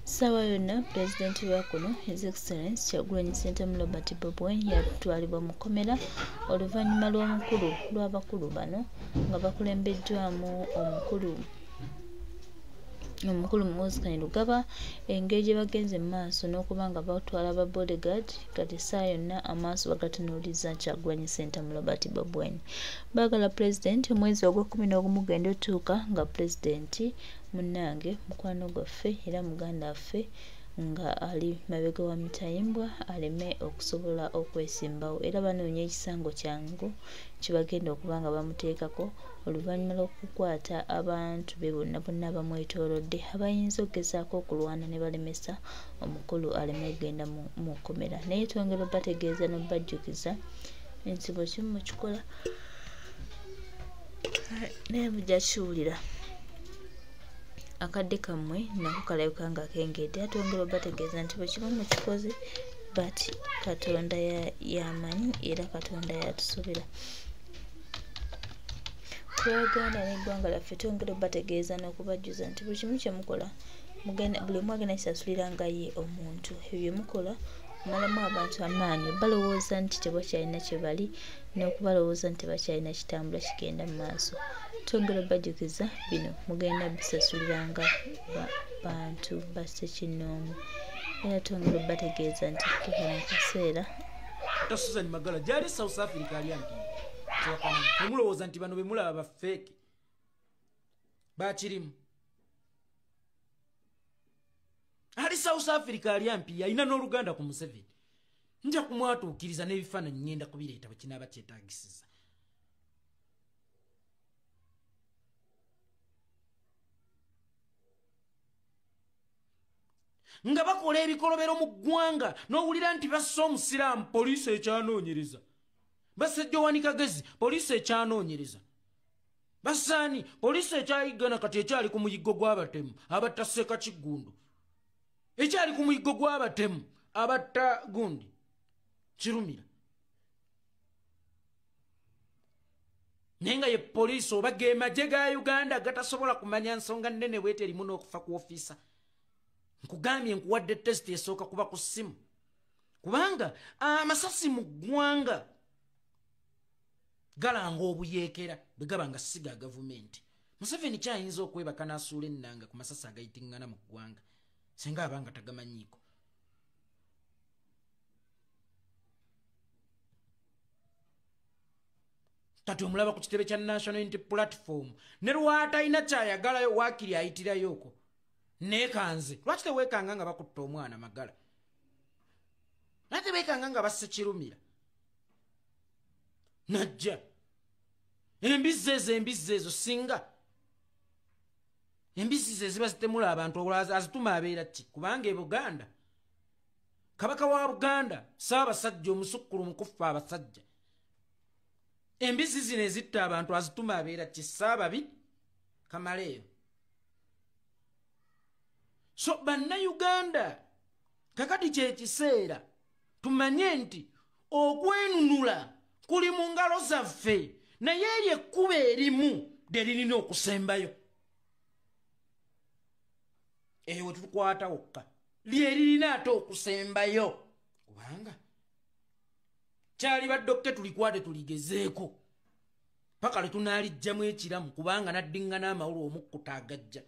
Sawa yonna Pulezidenti wa kuno His Excellency Kyagulanyi Ssentamu Robert Bobi Wine yatwalibwa mu kkomera oluvannyuma lw'omukulu lw'abakulu bano nga bakulembeddwamu omukulu Muhoozi Kainerugaba engeri gye bagenze mu maaso n'okuba nga batwala aba bodyguard kati saa yonna amaaso bagatunuuliza Kyagulanyi Ssentamu Robert Bobi Wine. Baagala Pulezidenti omwezi ogw'11 genda otuuka nga Pulezidenti munnange mukwano gwaffe era muganda waffe nga ali mabega wa mitayimbwa aleme okusobola okwesimbawo era banoonya ekisango kyangu kibagenda okuba nga bamuteekako oluvannyuma lw'okukwata abantu be bonna bamwetoolodde abayinza okugezaako okulwana ne balemesa omukulu aleme kugenda mu kkomera. Naye twongera obategeeza n'obajjukiza ensibo kimu mukikola naye bujja kiwulira akadde kammwe nako kalabika nga kengedde. Atwongera obategeeza nti bwe kiba mukikoze bati Katonda yamanyi era Katonda yatusobera. Twaganda n'eggwanga lyaffe twongera obategeeza n'okubajjuza nti buli kimu kye mukola buli omu agenda kisasuliranga ye omuntu. Ebyo bye mukola malamu abantu amaanyi balowooza nti tebakyalina kye bali n'okubalowooza nti tebakyalina kitambula kigenda mu maaso. Twongera obajjukiza bino mugenda bisasuliranga bantu bassekinnoomu era twongera obategeeza nti tukana kaseera Susan Magala gyali South Africa ali anti temulowooza nti bano be mulaba bafeeke bakirimu ali South Africa ali ampi alina n'oluganda ku Museveni nja kumwatuukiriza n'ebifaananyi ngenda kubireeta bwe kinaaba kyetaagisiza. Nga bakola ebikolobero mu ggwanga n'owulira nti bassa omusiraamu poliisi ekyanoonyereza, bassa Joan Kagezi poliisi ekyanoonyereza, bassaani poliisi ekyayiggana kati ekyali ku muyiggo gw'abatemu abatta Sseeka Kiggundu, ekyali ku muyiggo gw'abatemu abatta gundi Kirumira. Naye nga ye poliisi oba ge magye ga Uganda gatasobola kumanya nsonga nnene bwete erimu n'okufa ku ofiisa. Nkugambye nkuwadde test esooka kuba ku ssimu kubanga amasasi mu ggwanga galanga obuyeekera bwe gaba nga si ga gavumenti. Museveni kyayinza okwebaka n'asuula ennanga ku masasi agayitiŋŋana mu ggwanga singa abanga tagamanyiiko. Kati omulaba ku kitebe kya National Unity Platform ne lw'atalina kyayagalayo waakiri ayitirayo okwo neekanze. Lwaki teweekanga nga bakutta omwana Magala? Lwaki teweekanga nga basse Kirumira? Najja embizzi ezo singa embizzi ze ziba zitemula abantu azituma abeera ki? Kubanga e Buganda kabaka wa Buganda Ssaabasajja omusukkulu mukufu abasajja, embizzi zino ezitta abantu azituma abeera ki? Ssaababi Kamaleeyo. So bannayuganda kakati kyekiseera tumanye nti okwenunula kuli mu ngalo zaffe, naye eryo ekkuba erimu lye lirina okusembayo. Ewe tukwata wokka lye lirina ate okusembayo kubanga kyali baddokke tulikwate tuligezeeko paka lwe tunaalijjamu ekiramu kubanga naddiŋŋana amawulu omukkuta agajja.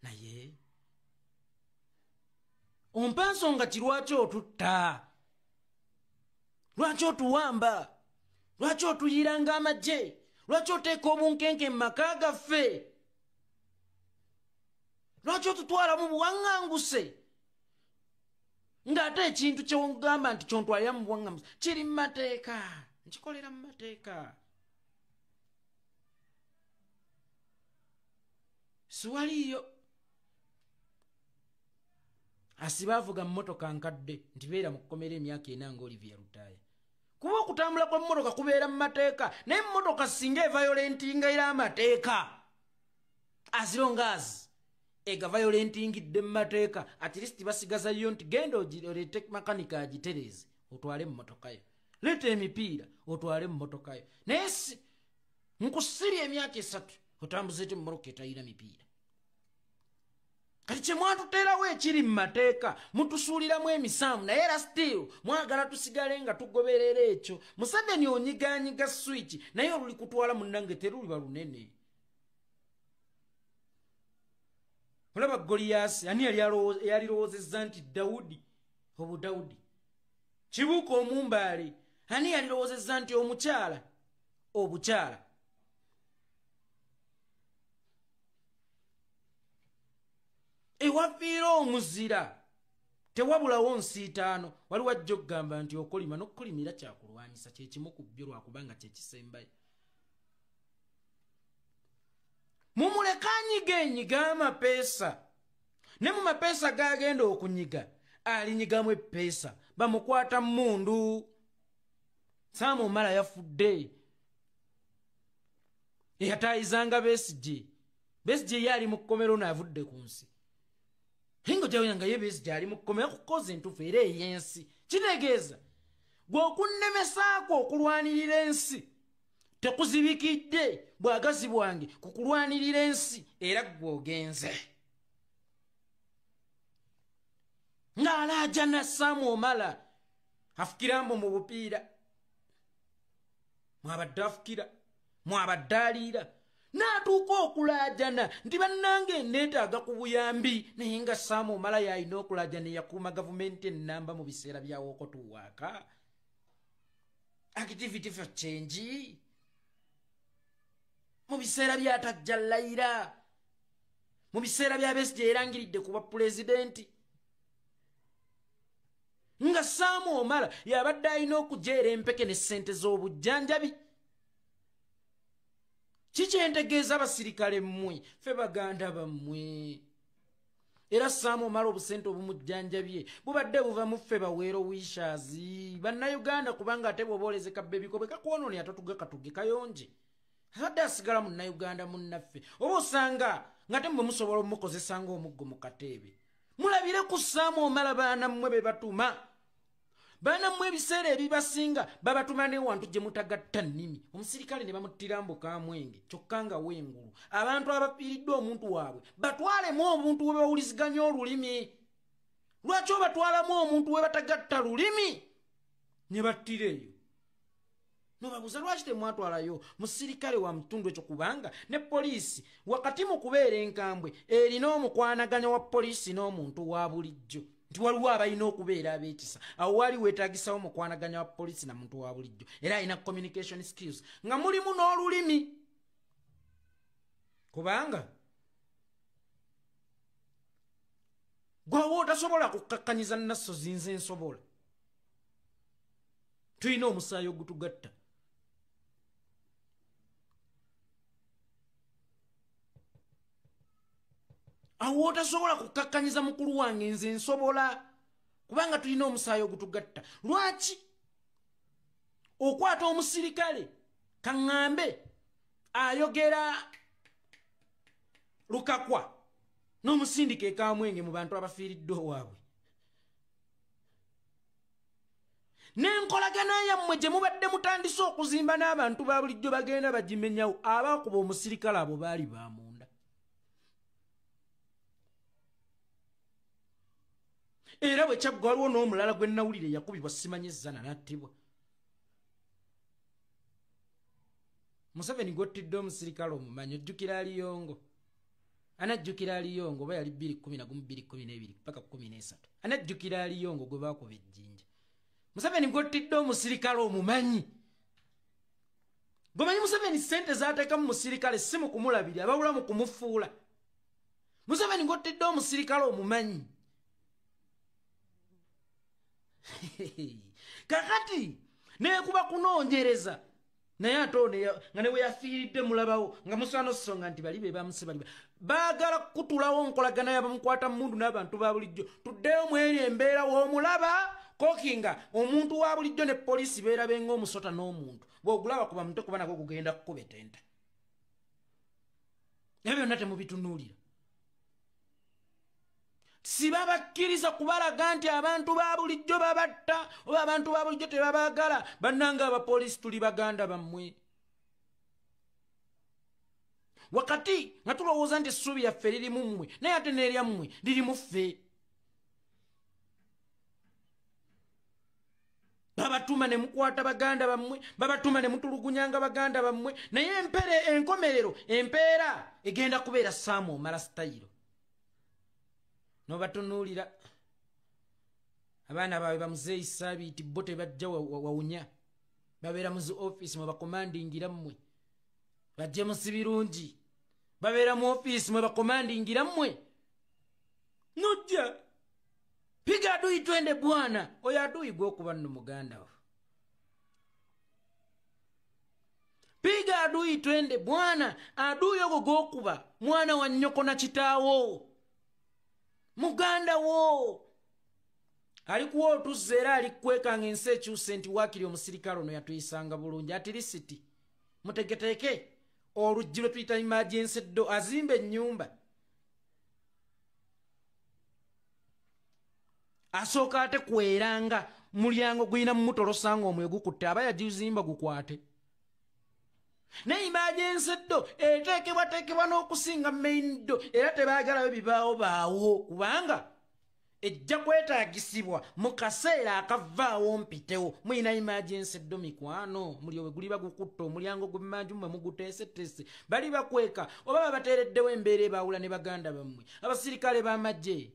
Naye ompa nsonga ki lwaki otutta? Lwaki otuwamba? Lwaki otuyiranga amagye? Lwaki oteeka obunkenke mu maka gaffe? Lwaki otutwala mu buwaŋŋanguse ng'ate ekintu kyongamba nti kyontwalira mu buwaŋŋanguse kiri mu mateeka? Nkikolera mu mateeka. Siwaliyo asiba avuga mmotoka nkadde nti beera mu kkomera emyaka 4 nga Olivia Rutaaya. Kuba okutambula kw'emmotoka kubeera mu mateeka, naye emmotoka singa evayolentinga era amateeka azirongaazi ega vayolentingidde mu mateeka, at least basigazayo nti genda oleete makanika agitereeze otwale mu mmotoka yo, leeta emipiira otwale mu mmotoka yo. Naye nkusirya emyaka 3 otambuza ekyo mu mmotoka etayina mipiira. kati kye mwatuteerawo ekiri mu mateeka mutusuuliramu emisaamu naye era still mwagala tusigale nga tugoberera ekyo. Museveni onyiganyiga swiki naye oluli kutwala munnange teruliba lunene. Olaba Goliath ani yalirowoozezza nti Dawudi obudawudi. Kibuuka Omumbaale ani yalirowoozezza nti omukyala obukyala. Ewafiira omuzira tewabulawo nsiitaano. Waliwo ajja okugamba nti okolima n'okulimira kyakulwanyisa kyekimu ku byo lwakubanga kyekisembayo. Mumuleka anyiga enyiga amapeesa ne mu mapeesa gagenda okunyiga alinyigamu epeesa bamukwata mundu. Sam Omala yafudde eyataayizanga Besigye yali mu kkomero n'avudde ku nsi. Hingo jawanga ye Besigye ali mu kkomero kukoza entufu era ey'ensi. Kitegeeza gwe okunnemesaako okulwanirira ensi tekuzibikidde bwagazi bwange kukulwanirira ensi era gwe ogenze. Ng'alaaja na Sam Omala afukira mbu mu bupiira mwabadde afukira mwabadde aliira n'atuuka okulaajana nti bannange neetaaga ku buyambi naye nga Sam Omala yalina okulaajana yakuuma gavumenti ennamba mu biseera byawooko tuwaaka. Activity for change mu biseera byatajja Layira mu biseera bya Besigye erangiridde kuba pulezidenti nga Sam Omala yabadde alina okujeera empeke ne ssente z'obujjanjabi. Kikyentegeeza abasirikale mmwe ffe baganda bammwe era Sam Omala obusente obumujjanjabye bubadde buva mu ffe baweero wishers bannayuganda kubanga ate bw'obooleze kabbebiko bwe kakwonoonera totugakatuge kayonje abadde asigala munnayuganda munnaffe oba osanga nga te mmwe musobola omukozesa ng'omuggo mu kateebe. Mulabire ku Sam Omala baana mmwe be batuma. Baana mmwe ebiseera ebibasinga babatuma n'ewantu gye mutagatta nnimi. Omusirikale ne bamuttira mbuka mwenge kyokka nga w'engulu. Abantu abafiiriddwe omuntu waabwe batwalemu omuntu we bawuliziganya olulimi. Lwaki obatwalamu omuntu we batagatta lulimi ne battira eyo? Nobabuuza lwaki temwatwalayo musirikale wa mutundu ekyo kubanga ne poliisi wakati mu kubeera enkambwe erina omukwanaganya wa poliisi n'omuntu wa bulijjo. Nti waliwo abalina okubeera abeekisa awo wali weetagisawo omukwanaganya wa poliisi na muntu wa bulijjo era alina communication skills nga mulimu n'olulimi kubanga gwawo otasobola kukakkanyiza nasso zinze nsobola. Tulina omusaayi ogutugatta. Awo otasobola kukakkanyiza mukulu wange nze nsobola kubanga tulina omusaayi ogutugatta. Lwaki okwata omusirikale kaŋŋambe ayogera lukakwa n'omusindika ekamwenge mu bantu abafiiriddwe waabwe n'enkolagana yammwe gye mubadde mutandise okuzimba n'abantu ba bulijjo bagenda bagimenyawo abaakuba omusirikale abo baali bamunda. Era bwe kyaggwa waliwo n'omulala gwe nnawulire yakubibwa simanyizzana n'attibwa. Museveni gw'ottidde omusirikale omumanyi ojjukira Aliyongo. Anajjukira Aliyongo oba yali 2011 2012 paka 13. Anajjukira Aliyongo gwe baakuba ejjinja. Museveni gw'ottidde omusirikale omumanyi. Gomanyi Museveni ssente z'ateeka mu musirikale si mu kumulabirira abawula mu kumufuula. Museveni gw'ottidde omusirikale omumanyi. Kakati nekuba kunoonyereza naye atone nga ne we yafiiridde mulabawo nga musaano songa nti bali be bamusiba baagala kutulawo nkolagana yabamukwata mundu n'abantu ba bulijjo tuddeyo mweri embeera w'omulaba kokinga omuntu wa bulijjo ne poliisi beerabenga omusota n'omuntu bw'ogulaba kuba mute kuba nagwo kugenda kukubetenta ebyo byonna temubitunuulira. Sibabakkiriza kubalaga nti abantu ba bulijjo babatta oba abantu ba bulijjo tebabaagala bannanga abapoliisi tuli baganda bammwe. wakati nga tulowooza nti essuubi yaffe lirimu mmwe naye ate n'eryammwe lirimu ffe. Babatuma ne mukwata baganda bammwe, babatuma ne mutulugunyanga baganda bammwe, naye enkomerero empeera egenda kubeera Sam Omala style. N'obatunuulira abaana baabwe bamuzeeyi Ssaabiiti bo tebajja wawunya, babeera mu zi ofiisi mwe bakomandingira mmwe. Bajje musi birungi babeera mu ofiisi mwe bakomandingira mmwe. Nojja piga adui twende bwana, oyo adui gw'okuba nno muganda wo. Piga adui twende bwana, adui ogwo gw'okuba mwana wa nnyoko na kitaawo, muganda wo. Alikuwa otuzza era alikwekanga ensi ekyuse nti waakiri omusirikale ono yatuyisanga bulungi. Atirisiti mutegeteeke oluggi lwe tuyita emergency door, azimba ennyumba asooka ate kweranga mulyango gulina mumutolosanga omwe gukutte, aba yagizimba gukwate. Ne emergency door eteekebwateekebwa n'okusinga main door, era tebaagalayo bibaawo baawo kubanga ejja kwetaagisibwa mu kaseera akavaawo mpitewo. Muyina emergency door mikwano, muli owe guli bagukutta omulyango gw'emmanju mmwe muguteeseteese, bali bakweka oba babateereddewo embeera ebaawula ne baganda bammwe, abasirikale b'amagye,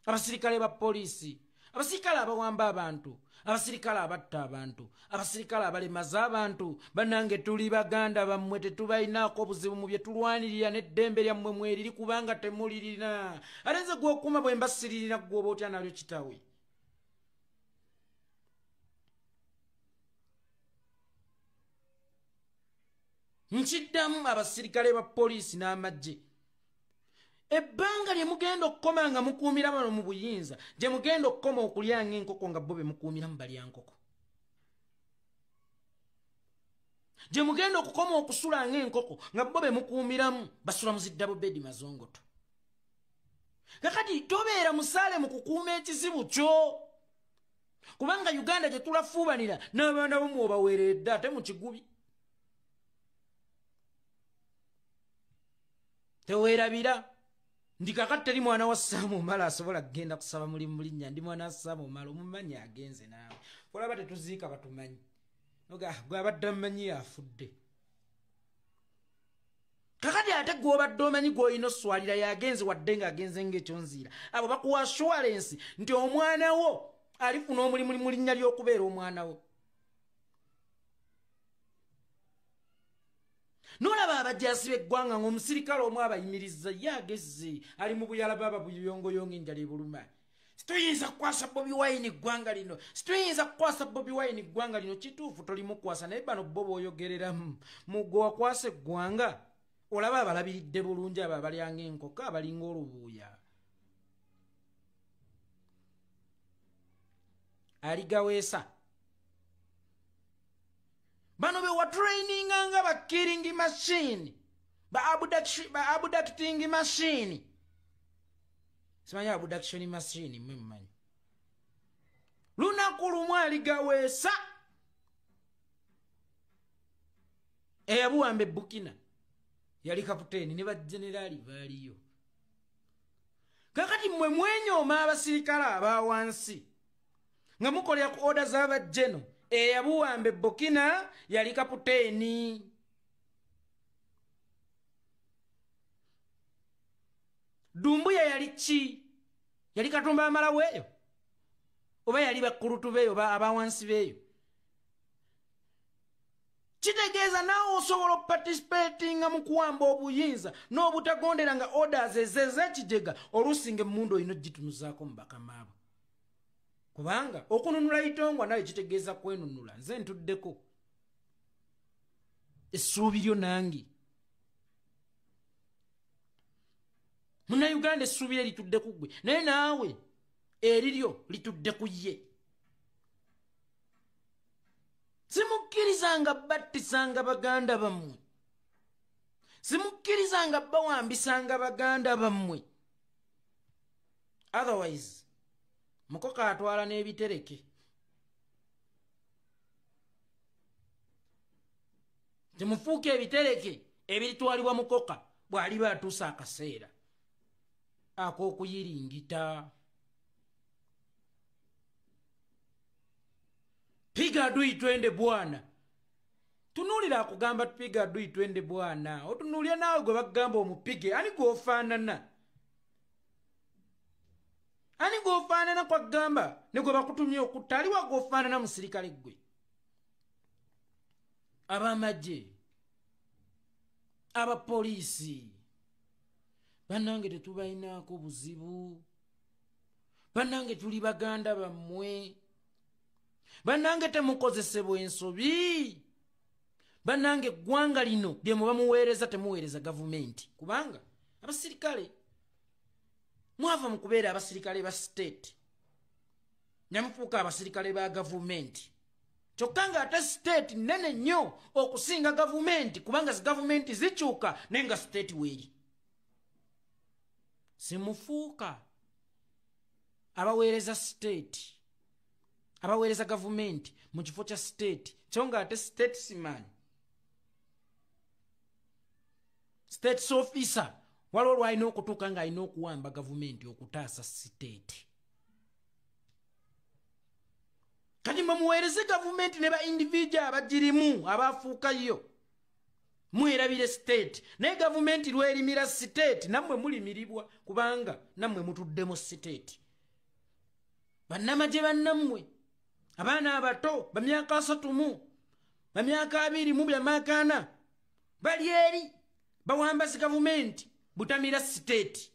abasirikale ba poliisi, abasirikale abawamba abantu, abasirikale abatta abantu, abasirikale abalemaza abantu. Bannange tuli baganda bammwe, tetubalinaako obuzibu mu bye tulwanirira n'eddembe lyammwe mweriri kubanga temulirina. Ate nze gw'okuma bwe mbasiririra gw'oba otya nalyo kitawe. Nkiddamu abasirikale ba poliisi n'amagye, ebbanga lye mugenda okukoma nga mukuumira bano mu buyinza, gye mugenda okukoma okulyanga enkoko nga bo be mukuumira mu balya nkoko, gye mugenda okukoma okusulanga enkoko nga bo be mukuumiramu basula mu ziddabo bedi mazongoto. Kakati tobeera musaale mu kukuuma ekizibu kyo, kubanga Uganda gye tulafuubanira n'abaana bomu obaweeredde ate mu kigubi. Teweerabira ndi kakati teri mwana wa Sam Omala asobola kugenda kusaba mulimu mu linnya, ndi mwana wa Sam Omala omumanyi agenze naawe. Olaba tetuziika batumanyi, gwe abadde amumanyi afudde. Kakati ate gw'obadde omanyi gw'olina oswalira yagenze wadde ng'agenze ng'ekyonziira, abo bakuwa assurance nti omwana wo alifuna omulimu mu linnya ly'okubeera omwana wo. Nolaba abajaasi b'eggwanga ng'omusirikale omu abayimirizza yagezze ali mu buyala baba buyongoyongo enjala ebuluma. Situyinza kukwasa Bobi Wine eggwanga lino, situyinza kukwasa Bobi Wine eggwanga lino. Kituufu tolimukwasa, naye bano bo b'oyogereramu mugwe wakwasa eggwanga olaba abalabiridde bulungi abo abalyanga enkoko abalinga olubuuya. Aligaweesa bano be wa training nga ba killing machine, ba abducting machine. Simanya abduction machine mmanyi. Lunaku lumu aligaweesa eyabuwambe Bukina yali kaputeni ne bajenerali baaliyo. Kakati mmwe mwenyooma abasirikale abawansi nga mukolera ku order z'abajeno. Eyabuwambe Bukina yali kaputeni. Dumbuya yali ki? Yali Katumba Amala weeyo? Oba yali bakulutu beeyo abawansi beeyo? Kitegeeza naawe osobola participating mu kuwamba obuyinza n'obutagondera nga orders ez'ekijega oluusi ng'emmundu olina ogitunuzaako mu bakamaabo. Kubanga okununula itongwa nawe kitegeeza kwenunula. Nze ntuddeko essuubi lyo nange. Munnayuganda essuubi lye litudde ku ggwe, naye naawe eriryo litudde ku ye. Simukkirizanga battisanga baganda bammwe, simukkirizanga bawambisanga baganda bammwe. Otherwise mukoka atwala n'ebitereke. Temufuuke ebitereke ebiritwalibwa mukoka. bwali batuusa akaseera ak'okuyiringita. Piga adui twende bwana. Tunulira akugamba tupiga adui twende bwana. Otunulira nawe gwe bagamba omupige. Ani gwofaanana? Ani gwofaanana kwa gamba? Ne gwe bakutumye okutta aliwa gwofaanana musirikale gwe? Abamagye, abapoliisi, bannange tetubayinaako buzibu. Bannange tuli baganda bammwe. Bannange temukozesebwa ensobi. Bannange eggwanga lino lye muba muweereza temuweereza gavumenti. Kubanga abasirikale mwava mu kubeera abasirikale ba state nyamufuuka abasirikale ba gavumenti. Kyokka nga ate state nnene nnyo okusinga gavumenti kubanga gavumenti zikyuka naye nga state weeri. Simufuuka abaweereza state, abaweereza gavumenti mu kifo kya state, kyo nga ate statesman, state officer waliwo lwalina okutuuka ng'alina okuwamba gavumenti okutaasa state. Kati muweereze gavumenti ne ba individual abagirimu abafuukayo mwerabire state, naye gavumenti lwerimira state nammwe mulimiribwa kubanga nammwe mutuddemu state. Bannamagye bannammwe abaana abato bamyaka 3 bamyaka 2 mu byamyaka 4 bali eri bawamba gavumenti butamira state.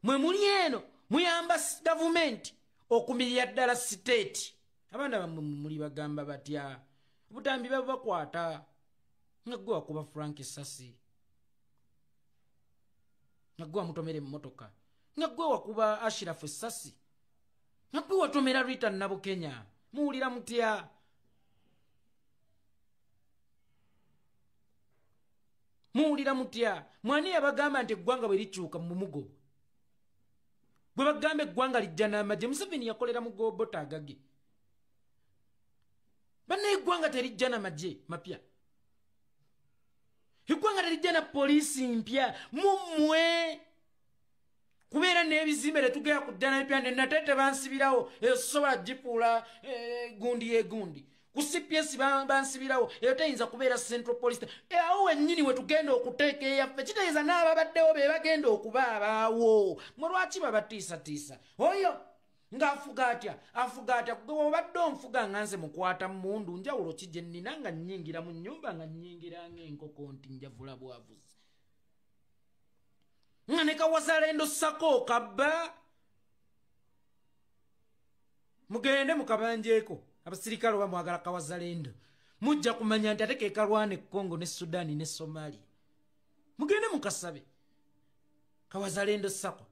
Mwe muli eno muyamba gavumenti okumirya ddala state. Abaana bammwe muli bagamba batya butambi babakwata nga gwe wakuba Frank Sasi, nga gwe wamutomera emmotoka, nga gwe wakuba Ashraf Sasi, nga gwe watomera Rita Nabukenya. Muwulira mutya? Muwulira mutya? Mwani yabagamba nti eggwanga bwe likyuka mu mugobo, bwe bagamba eggwanga lijja n'amagye. Museveni yakolera mu Gobota agage. Banna eggwanga terijja n'amagye mapya, eggwanga terijja na poliisi mpya. Mummwe kubeera n'ebizimbe tetugera kujja n'ebipya nate tebansibirawo esobola gipuula gundi yegundi ku CPS bansibirawo eyo teyinza kubeera Central Police. Awo wennyini we tugenda okuteeka eyaffe kitegeeza n'ababaddewo be bagenda okuba abaawo. Mwe lwaki babatiisatiisa? Oyo ng'afuga atya? Afuga atya? Obadde onfuga nga nze mukwata mmundu njawulo ki gye nnina nga nnyingira mu nnyumba nga nnyingira ng'enkoko nti njavula bwavuzi nga ne Kawazalendo sako kabba? Mugende mukabanjeeko abasirikale oba mwagala Kawazalendo mujja kumanya nti ate ke kalwana e Congo ne Sudani ne Somalia. Mugende mukasabe Kawazalendo sako.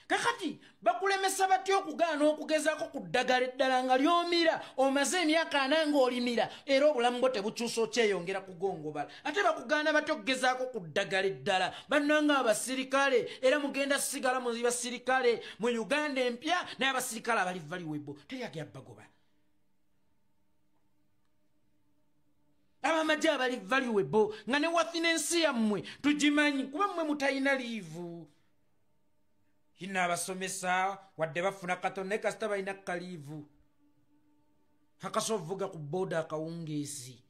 Kakati bakulemesa batya okugaana okugezaako ku ddagala eddala nga lyomira omaze emyaka 4 ng'olimira era obulamu bwo tebukyusa okyeyongera kugongobala. Ate bakugaana batya okugezaako ku ddagala eddala? Bannanga abasirikale era mugenda sigala mu basirikale mu Uganda empya naye abasirikale abali valiwebo teyagya bagoba. Abamagye abali valiwebo nga ne wathina ensi yammwe tugimanyi kuba mmwe mutayina liivu. Hina abasomesa wadde bafuna katono naye kasita balina kaliivu. Akasobola okuvuga ku booda akawungeezi,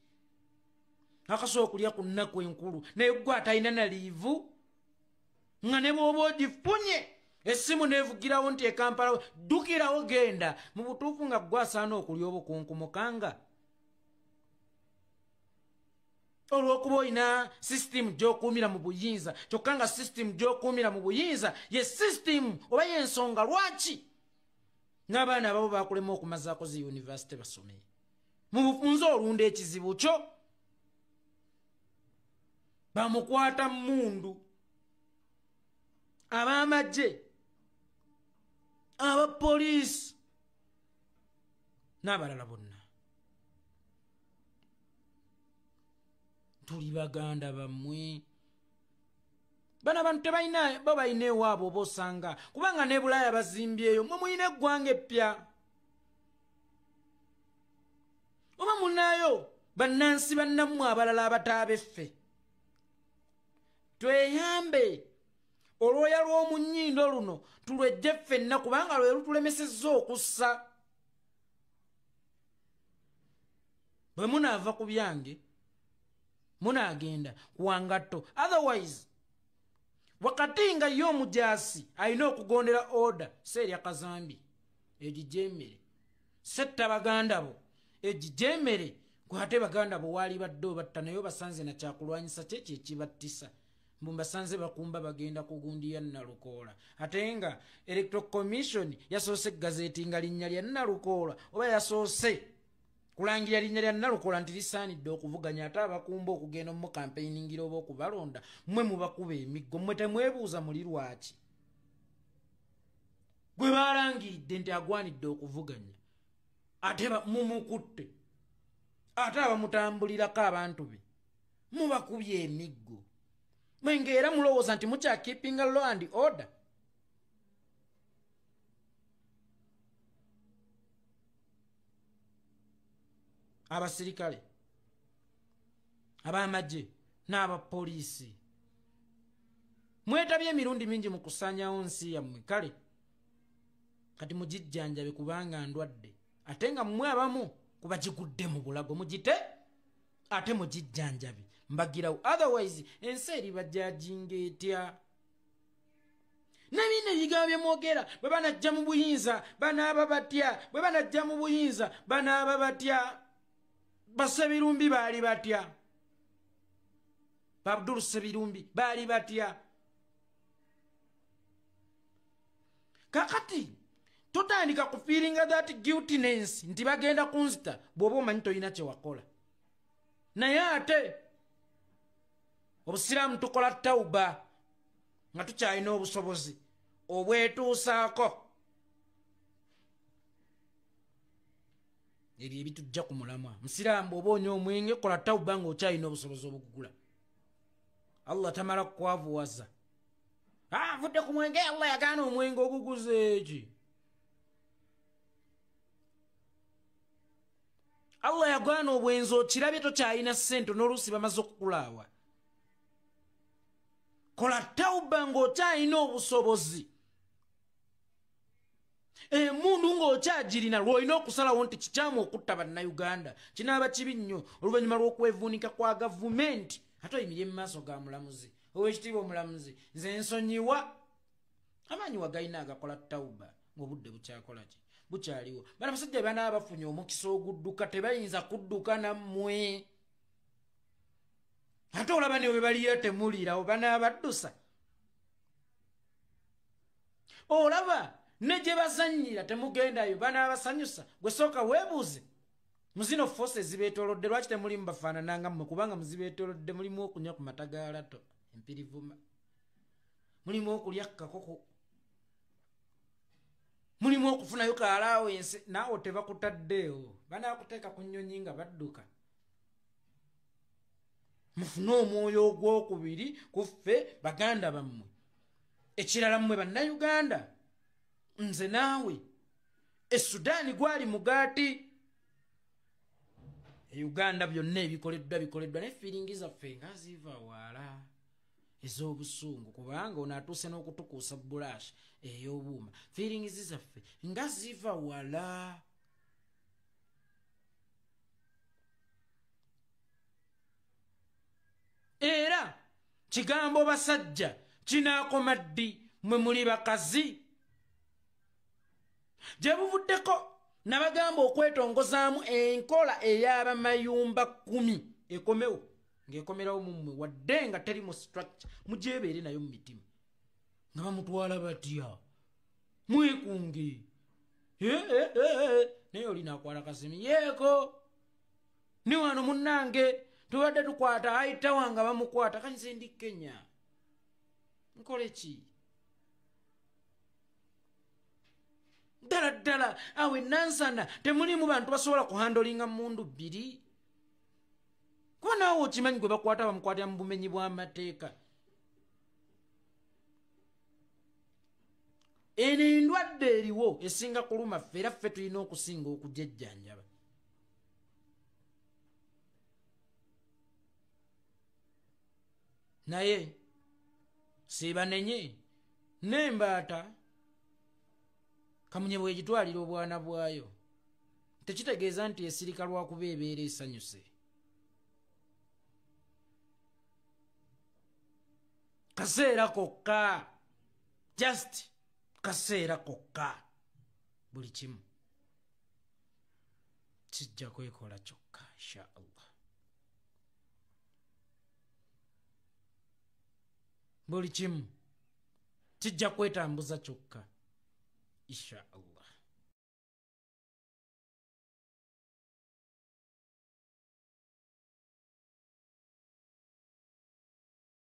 akasobola okulya ku nnaku enkulu, naye gwe atalina na liivu. Nga ne bw'oba ogifunye essimu neevugirawo nti e Kampala ddukirawo genda, mu butuufu nga gwe asaana okulya obukunkumukanga. Olw'okuba olina sisitimu gy'okuumira mu buyinza, kyokka nga sisitimu gy'okuumira mu buyinza ye sisitimu oba y'ensonga lwaki n'abaana ababo bakulema okumazaako zi yunivasite basome. Mu bufunze olunda ekizibu kyo. Bamukwata mmundu, ab'amagye, abapoliisi n'abalala bonna. Tuli baganda bammwe. Bana bantu tebalina babalina ewaabwe oba osanga kubanga ne Bulaaya bazimbyeyo mwe mulina eggwanga eppya. Oba munayo bannansi bannammwe abalala abataabe ffe tweyambe olwoya lw'omunyindo luno tulwejje ffenna kubanga lwe lutulemesezza okussa. Bwe munaava ku byange munaagenda kuwangatto, otherwise wakati nga ye omujaasi alina okugondera order seerya kazambi egijemere setta baganda bo egijemere kwate baganda bo waali badde obatta naye basanze na kyakulwanyisa kyekyo ekibattisa mbu basanze bakumba bagenda kugundiya Nalukoola ate nga Electoral Commission yasoose gazeeti nga linnya lya Nalukoola oba yasoose kulangira linnya lya Nalukoola nti lisaanidde okuvuganya ate abakumba okugenda mu campaigningira oba okubalonda mmwe mubakuba emiggo mmwe temwebuuza muli lwaki gwe baalangiridde nti agwanidde okuvuganya ate mumukutte ate abamutambulirako abantu be mubakubye emiggo mwenge era mulowooza nti mukya keeping law and order. Abasirikale ab'amagye n'abapoliisi mwetabye emirundi mingi mu kusaanyawo nsi yammwe kale kati mugijjanjabe kubanga ndwadde ate nga mmwe abamu kuba gigudde mu bulago mugite ate mugijjanjabe mbagirawo otherwise ensi eriba gyajinga etya. Nabino ebigambo bye mwogera bwe banajja mu buyinza banaaba batya bwe banajja mu buyinza banaaba batya. Basebirumbi baali batya Abdul Sebirumbi baali batya. Kakati totandika ku feelinga that guiltiness nti bagenda kunzita bw'oba omanyi toyina kye wakola. Naye ate obusiraamu tukola tawuba nga tukyalina obusobozi obwetuusaako ebyo ebitujja ku mulamwa. Musiraamu bw'oba onywa omwenge kola tawuba nga okyalina obusobozi obugula. Allah tamala kukwavuwaza avudde ku mwenge Allah yagaana omwenge oguguze eki. Allah yagaana obwenzi okirabye tokyalina ssente n'oluusi bamaze okukulaawa. Kola tawuba ng'okyalina obusobozi emundu ng'okyagirina lw'olina okusalawo nti kikyamu okutta bannayuganda kinaaba kibi nnyo oluvannyuma lw'okwevuunika kwa gavumenti ate oyimirye mu maaso ga mulamuzi ow'ekitiibwa omulamuzi nze nsonyiwa amaanyi wagalina agakola tawuba ng'obudde bukyakola ki bukyaliwo. Bano abasajja banaaba bafunye omukisa ogudduka tebayinza kudduka nammwe ate olaba ne bwe baliyo temulirawo banaabaddusa olaba ne gye bazannyira temugendayo banaabasanyusa gwe sooka weebuuze mu zino force zibeetoolodde lwaki temulimu bafaanananga mmwe kubanga muzibeetoolodde mulimu okunywa ku mata ga lato empirivuma mulimu okulya kakoko mulimu okufunayo kaalaawensi naawe tebakutaddeewo banaakuteeka ku nnyonyi nga badduka. Mufune omwoyo ogwokubiri ku ffe baganda bammwe ekirala mmwe bannayuganda nze naawe Sudaani gwali mugaati Uganda byonna ebikoleddwa ne feelingi zaffe nga ziva wala ez'obusungu kubanga ono atuuse n'okutukuusa bulash ey'obuuma feelingi zaffe nga ziva wala. Era kigambo basajja kinaakoma ddi mwe muli bakazi gye buvuddeko nabagamba okwetongozaamu enkola ey'abamayumba 10 ekomewo ng'ekomerawo mu mmwe wadde nga teri mu structure mugyebeere nayo mu mitima nga bamutwala batya mwekunge naye oli naakwala kasimi yeeko ni wano munnange tubadde tukwata ayita wanga bamukwata kanyize ndi Kenya nkole ki ddala awe nansana temulimu bantu basobola kuhandolinga mundu bbiri kuba naawe okimanyi gwe bakwata bamukwatira mu bumenyi bw'amateeka. Eno endwadde eriwo esinga kuluma ffe era ffe tulina okusinga okujejjanjaba. Naye siibanenye n'embaata kamunye bwegitwalira obwana bwayo tekitegeeza nti esirika lwakuba ebeera esanyuse. Kaseera kokka, just kaseera kokka, buli kimu kijja kwekola kyokka insha Allah. Buli kimu kijja kwetambuza kyokka insha Allah.